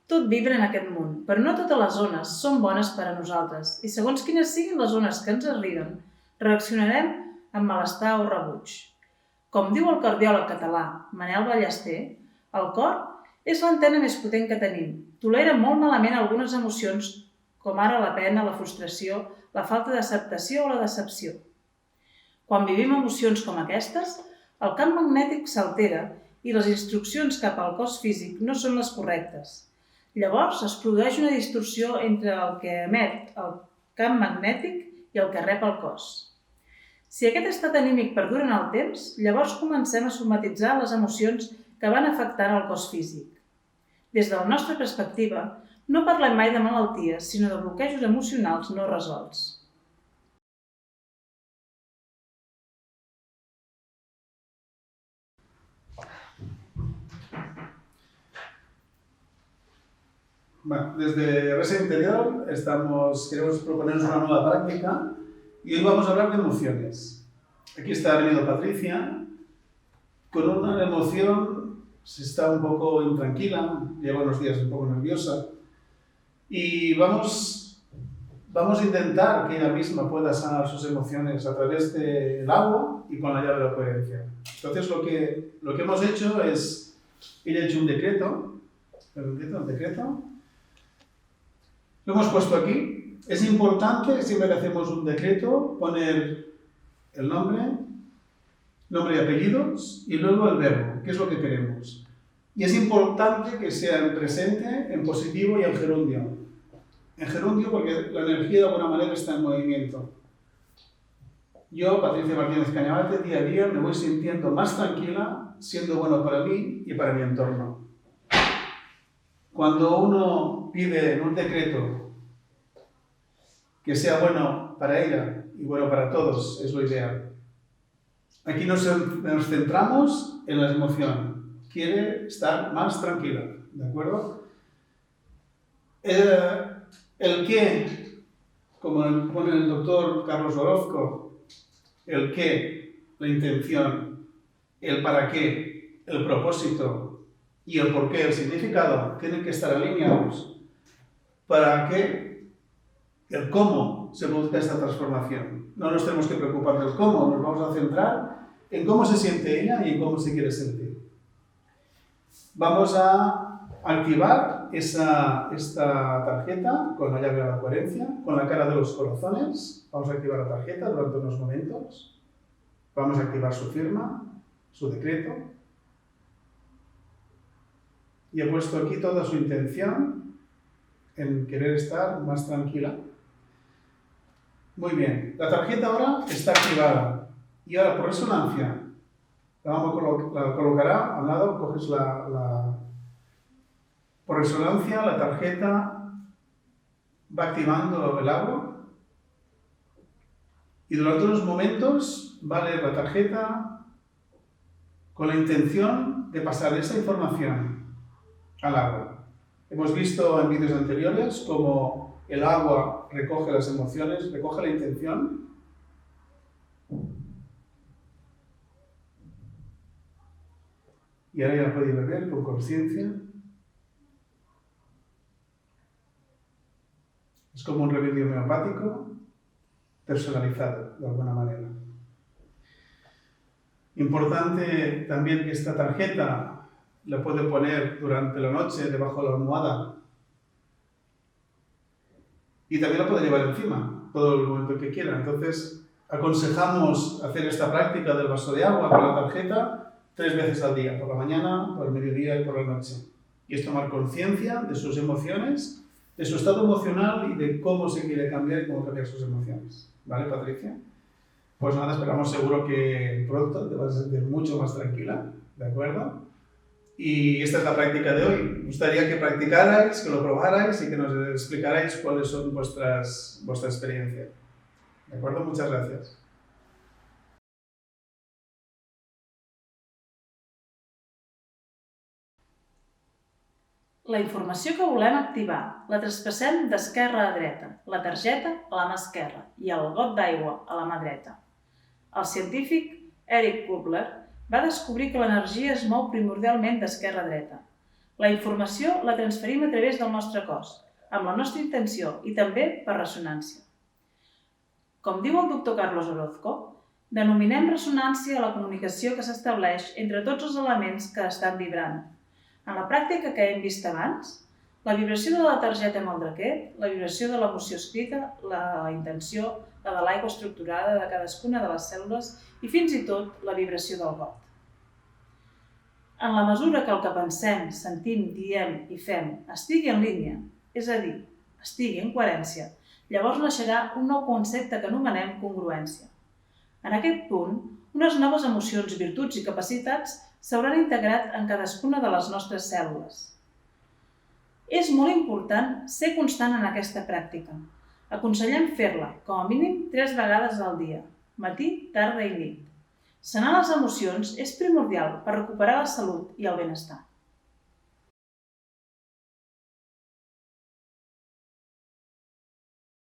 Tot vibra en aquest món, però no totes les ones són bones per a nosaltres i segons quines siguin les ones que ens arriben, reaccionarem amb malestar o rebuig. Com diu el cardiòleg català Manel Ballester, el cor és l'antena més potent que tenim. Tolera molt malament algunes emocions, com ara la pena, la frustració, la falta d'acceptació o la decepció. Quan vivim emocions com aquestes, el camp magnètic s'altera i les instruccions cap al cos físic no són les correctes. Llavors es produeix una distorsió entre el que emet el camp magnètic i el que rep el cos. Si aquest estat anímic perdura en el temps, llavors comencem a somatitzar les emocions que van afectant el cos físic. Des de la nostra perspectiva, no parlem mai de malalties, sinó de bloquejos emocionals no resolts. Bueno, desde Resa Interior queremos proponernos una nueva práctica y hoy vamos a hablar de emociones. Aquí ha venido Patricia con una emoción, está un poco intranquila, lleva unos días un poco nerviosa y vamos a intentar que ella misma pueda sanar sus emociones a través del agua y con la llave de la coherencia. Entonces lo que hemos hecho es, ella ha hecho un decreto. Lo hemos puesto aquí. Es importante, siempre que hacemos un decreto, poner el nombre y apellidos, y luego el verbo, que es lo que queremos. Y es importante que sea en presente, en positivo y en gerundio. En gerundio porque la energía de alguna manera está en movimiento. Yo, Patricia Martínez Cañabate, día a día me voy sintiendo más tranquila, siendo bueno para mí y para mi entorno. Cuando uno pide en un decreto que sea bueno para ella y bueno para todos, es lo ideal. Aquí nos centramos en la emoción. Quiere estar más tranquila, ¿de acuerdo? El qué, como pone el doctor Carlos Orozco, el qué, la intención, el para qué, el propósito y el por qué, el significado, tienen que estar alineados para que el cómo se produzca esta transformación. No nos tenemos que preocupar del cómo, nos vamos a centrar en cómo se siente ella y en cómo se quiere sentir. Vamos a activar esta tarjeta con la llave de la coherencia, con la cara de los corazones. Vamos a activar la tarjeta durante unos momentos. Vamos a activar su firma, su decreto. Y he puesto aquí toda su intención en querer estar más tranquila. Muy bien, la tarjeta ahora está activada y ahora por resonancia la colocará al lado, coges por resonancia la tarjeta va activando el agua y durante unos momentos va a leer la tarjeta con la intención de pasar esa información al agua. Hemos visto en vídeos anteriores cómo el agua recoge las emociones, recoge la intención. Y ahora ya puede beber con conciencia. Es como un remedio homeopático personalizado, de alguna manera. Importante también que esta tarjeta la puede poner durante la noche debajo de la almohada. Y también la puede llevar encima, todo el momento que quiera. Entonces, aconsejamos hacer esta práctica del vaso de agua con la tarjeta 3 veces al día, por la mañana, por el mediodía y por la noche. Y es tomar conciencia de sus emociones, de su estado emocional y de cómo se quiere cambiar y cómo cambiar sus emociones. ¿Vale, Patricia? Pues nada, esperamos seguro que pronto te vas a sentir mucho más tranquila, ¿de acuerdo? Y esta es la práctica de hoy. Me gustaría que practicarais, que lo probarais y que nos explicarais cuáles son vuestra experiencia. ¿De acuerdo? Muchas gracias. La informació que volem activar la traspassem d'esquerra a dreta, la targeta a la mà esquerra i el got d'aigua a la mà dreta. El científic Eric Kubler va descobrir que l'energia es mou primordialment d'esquerra a dreta. La informació la transferim a través del nostre cos, amb la nostra intenció i també per ressonància. Com diu el doctor Carlos Orozco, denominem ressonància a la comunicació que s'estableix entre tots els elements que estan vibrant. En la pràctica que hem vist abans, la vibració de la targeta amb el draquet, la vibració de l'emoció escrita, la intenció, la de l'aigua estructurada de cadascuna de les cèl·lules i fins i tot la vibració del got. En la mesura que el que pensem, sentim, diem i fem estigui en línia, és a dir, estigui en coherència, llavors naixerà un nou concepte que anomenem congruència. En aquest punt, unes noves emocions, virtuts i capacitats s'hauran integrat en cadascuna de les nostres cèl·lules. És molt important ser constant en aquesta pràctica. Aconsellem fer-la, com a mínim 3 vegades al dia, matí, tarda i nit. Sanar les emocions és primordial per recuperar la salut i el benestar.